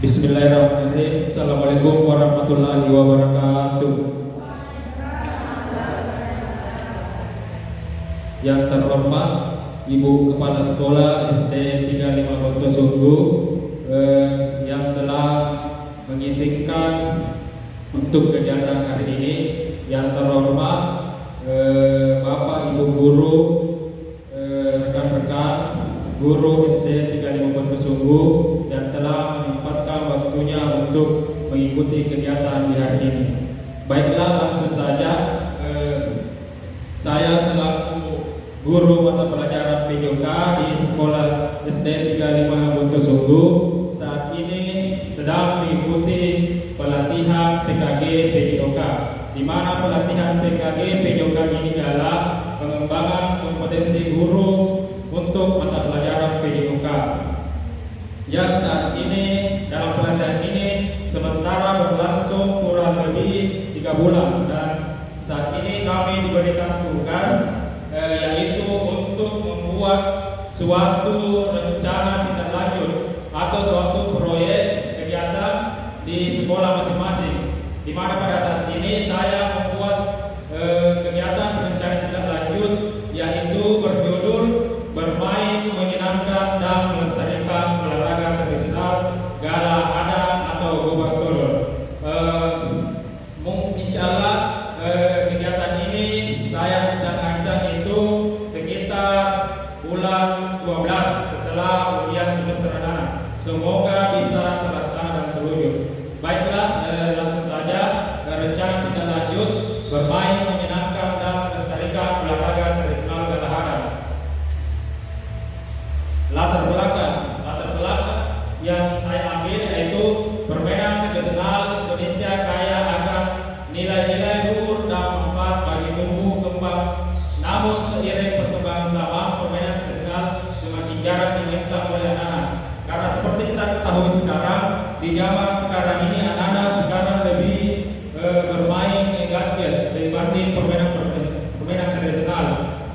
Bismillahirrahmanirrahim. Assalamualaikum warahmatullahi wabarakatuh. Yang terhormat Ibu Kepala Sekolah SD 35 Wontosunggu yang telah mengizinkan untuk kegiatan hari ini. Yang terhormat Bapak Ibu guru, rekan-rekan guru SD 35 Wontosunggu yang telah menyempatkan waktunya untuk mengikuti kegiatan di hari ini. Baiklah, langsung saja saya selaku guru mata pelajaran PJOK di sekolah SD 35 Wontosunggu saat ini sedang mengikuti pelatihan PKG PJOK, di mana pelatihan PKG PJOK ini adalah pengembangan kompetensi guru untuk mata pelajaran PJOK. Yang saat ini dalam pelatihan ini sementara berlangsung kurang lebih 3 bulan, dan saat ini kami diberikan tugas yaitu untuk membuat suatu rencana tindak lanjut atau suatu proyek kegiatan di sekolah masing-masing, di mana pada saat ini saya membuat kegiatan rencana tindak lanjut yaitu berjudul bermain menyenangkan dan melestarikan olahraga tradisional Gala Adat atau Gobang Solo. Insyaallah kegiatan ini saya rencanakan itu sekitar bulan 12 setelah ujian semester anak. Semoga bisa terlaksana dan terwujud. Baiklah, langsung saja rencana tindak lanjut bermain menyenangkan dan melestarikan olahraga tradisional Gala Adat. Latar belakang yang saya ambil yaitu permainan tradisional Indonesia kaya akan nilai-nilai luhur dan manfaat bagi tumbuh kembang. Namun seiring perkembangan zaman, permainan tradisional semakin jarang dimainkan oleh anak-anak. Karena seperti kita ketahui sekarang, di zaman sekarang ini anak-anak sekarang lebih bermain gadget dibanding permainan tradisional.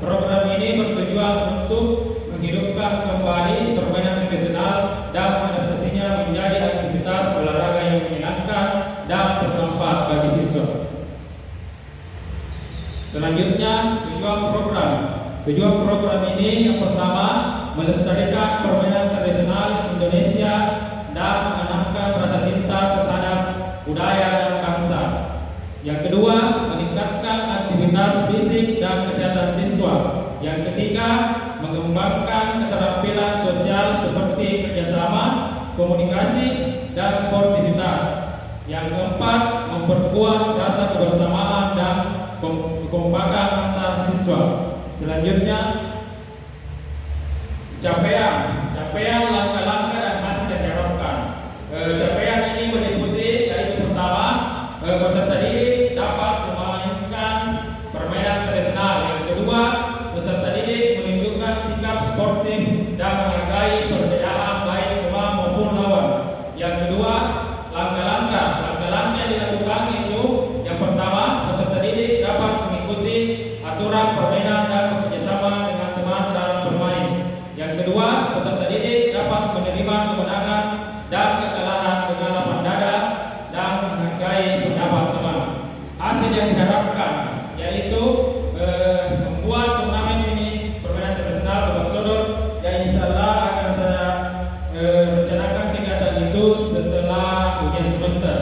Program ini bertujuan untuk menghidupkan kembali permainan tradisional dan mengadaptasinya menjadi aktivitas olahraga yang menyenangkan dan bermanfaat bagi siswa. Selanjutnya, tujuan program ini yang pertama melestarikan permainan tradisional Indonesia dan menanamkan rasa cinta terhadap budaya dan bangsa. Yang kedua, meningkatkan aktivitas fisik dan kesehatan siswa. Yang ketiga, mengembangkan keterampilan sosial seperti kerjasama, komunikasi, dan sportivitas. Yang keempat, memperkuat rasa kebersamaan dan kekompakan antar siswa. Selanjutnya, capaian langkah-langkah dan hasil yang diharapkan. Capaian ini meliputi yaitu pertama, peserta didik dapat memainkan permainan tradisional. Yang kedua, peserta didik menunjukkan sikap sportif dan menghargai perbedaan baik teman maupun lawan. Yang kedua, langkah-langkah yang dilakukan itu yang pertama, peserta didik dapat mengikuti aturan permainan dan bekerjasama dengan teman dalam bermain. Yang kedua, peserta didik dapat menerima kemenangan dan kekalahan dengan lapang dada dan menghargai pendapat teman. Hasil yang diharapkan yaitu membuat turnamen ini permainan tradisional Gobang Sodor, yang insyaallah akan saya rencanakan kegiatan itu setelah ujian semester.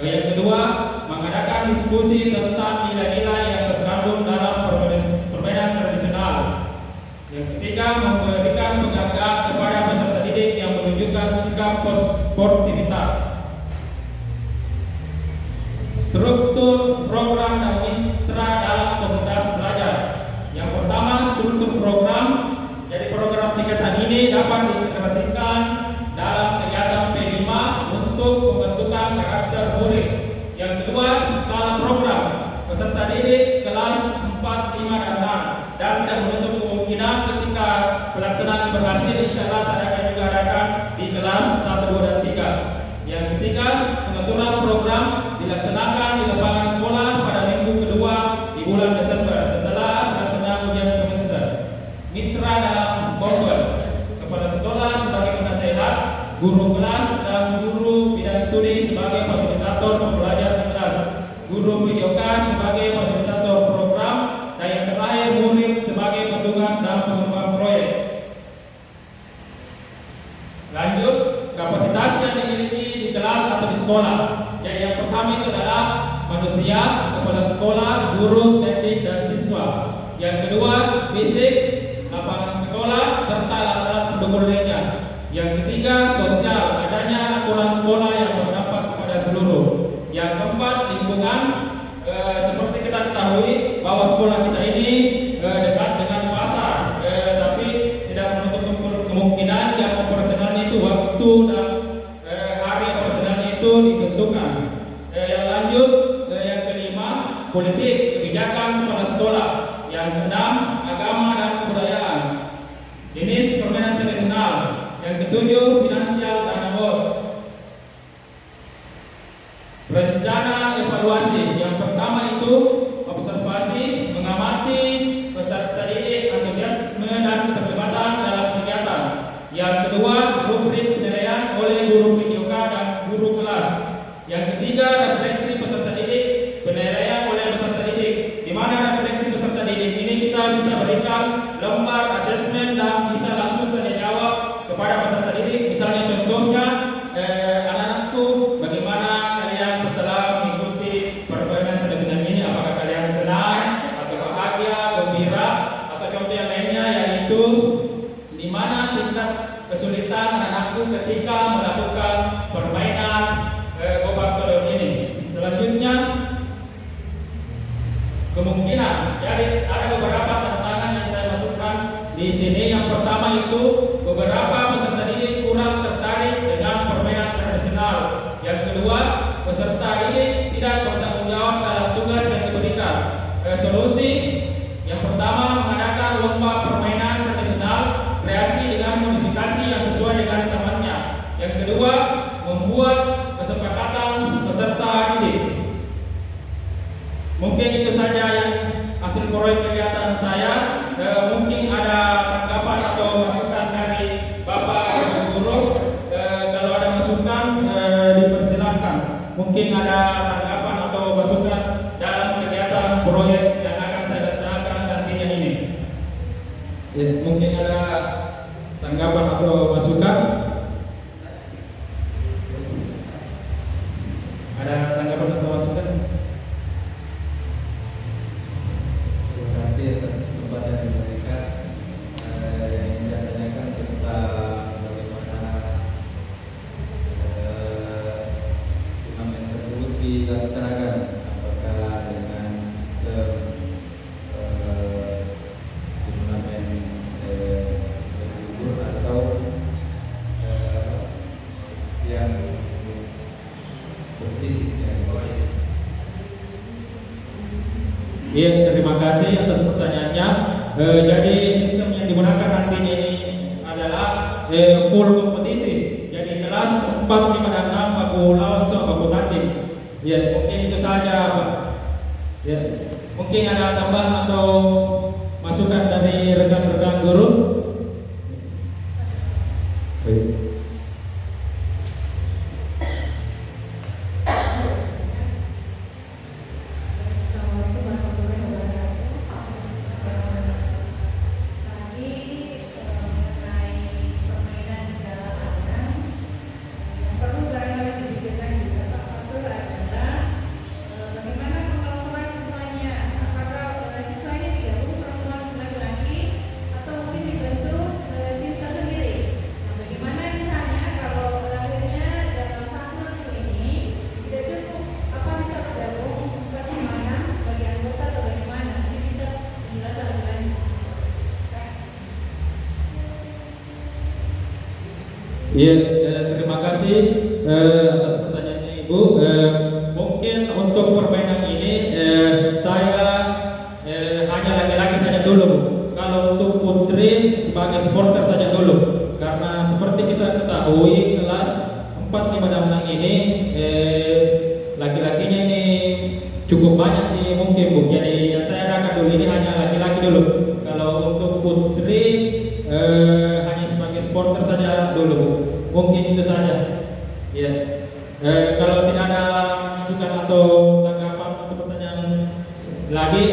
Yang kedua, mengadakan diskusi tentang nilai-nilai yang terkandung dalam permainan tradisional. Yang ketiga, memberikan penghargaan kepada peserta didik yang menunjukkan sikap sportivitas. Struktur program dan mitra dalam komunitas belajar. Yang pertama, struktur program. Jadi program kegiatan ini dapat diintegrasikan dalam kegiatan P5 untuk pembentukan karakter murid. Yang kedua, skala program. Peserta didik kelas 4, 5, dan 6, dan tidak menutup kemungkinan ketika pelaksanaan berhasil, insyaallah saya akan juga adakan di kelas 1, 2, dan 3. Yang ketiga, pengaturan program dilaksanakan di lapangan sekolah pada minggu kedua di bulan Desember setelah pelaksanaan ujian semester. Mitra dalam Bogor, kepala sekolah sebagai penasehat, guru kelas dan guru fasilitator pembelajaran di kelas, guru PJOK sebagai fasilitator program, dan yang terakhir murid sebagai petugas dalam pengembang proyek. Lanjut, kapasitas yang dimiliki di kelas atau di sekolah. Jadi yang pertama itu adalah manusia, kepala sekolah, guru, teknik, dan siswa. Yang kedua, fisik, lapangan sekolah, serta alat-alat pendukung lainnya. Yang ketiga, sosial, adanya aturan sekolah yang berdampak kepada seluruh. Yang keempat, lingkungan. Seperti kita ketahui bahwa sekolah kita ini dekat dengan pasar, tapi tidak menutup kemungkinan yang operasionalnya itu waktu dan hari operasionalnya itu ditentukan. Yang lanjut, yang kelima, politik, kebijakan kepala sekolah. Yang keenam, agama dan kebudayaan. Jenis permainan tradisional. Yang ketujuh, finansial dana bos. Rencana evaluasi. Yang pertama itu observasi, mengamati peserta didik, antusiasme dan keterlibatan dalam kegiatan. Yang kedua, rubrik penilaian oleh guru PJOK dan guru kelas. Yang ketiga, refleksi peserta didik, penilaian oleh peserta didik. Di mana refleksi peserta didik ini kita bisa berikan lembar asesmen dan bisa langsung tanya jawab kepada peserta didik. Misalnya contohnya, anak-anakku, bagaimana kalian setelah mengikuti permainan tradisional ini? Apakah kalian senang atau bahagia, gembira, atau contoh yang lainnya, yaitu di mana tingkat kesulitan anak-anakku ketika melakukan permainan gobak sodor ini. Selanjutnya, kemungkinan. Jadi ada beberapa tantangan yang saya masukkan di sini. Yang pertama itu beberapa peserta didik kurang tertarik dengan permainan tradisional. Yang kedua, peserta didik tidak bertanggung jawab dalam tugas yang diberikan. Solusi yang pertama, mengadakan lomba permainan tradisional kreasi dengan modifikasi yang sesuai dengan zamannya. Yang kedua, membuat kesepakatan peserta didik. Mungkin itu saja yang hasil proyek kegiatan saya. Mungkin ada tanggapan atau masukan dari Bapak Guru. Kalau ada masukan, dipersilakan. Mungkin ada tanggapan atau masukan dalam kegiatan proyek yang akan saya laksanakan nantinya ini. Ya, mungkin ada tanggapan atau masukan. Ada tanggapan atau masukan? Terima kasih atas kesempatan yang diberikan. Yang ingin saya tanyakan tentang bagaimana turnamen tersebut dilaksanakan. Apakah dengan sistem turnamen libur atau yang Iya, terima kasih atas pertanyaannya. Jadi sistem yang digunakan nantinya ini adalah full kompetisi. Jadi kelas 4, 5, dan 6 aku langsung aku tanding. Ya, mungkin itu saja, Pak. Ya, mungkin ada tambahan atau masukan dari rekan-rekan guru? Iya, terima kasih atas pertanyaannya Ibu. Mungkin untuk permainan ini saya hanya laki-laki saja dulu, Bu. Kalau untuk putri sebagai supporter saja dulu, karena seperti kita ketahui kelas 4, 5, dan 6 ini laki-lakinya ini cukup banyak nih mungkin, Bu. Jadi yang saya adakan dulu ini hanya laki-laki dulu. Kalau untuk putri hanya sebagai supporter saja dulu, Bu. Mungkin itu saja. Ya. Kalau tidak ada atau tanggapan untuk pertanyaan lagi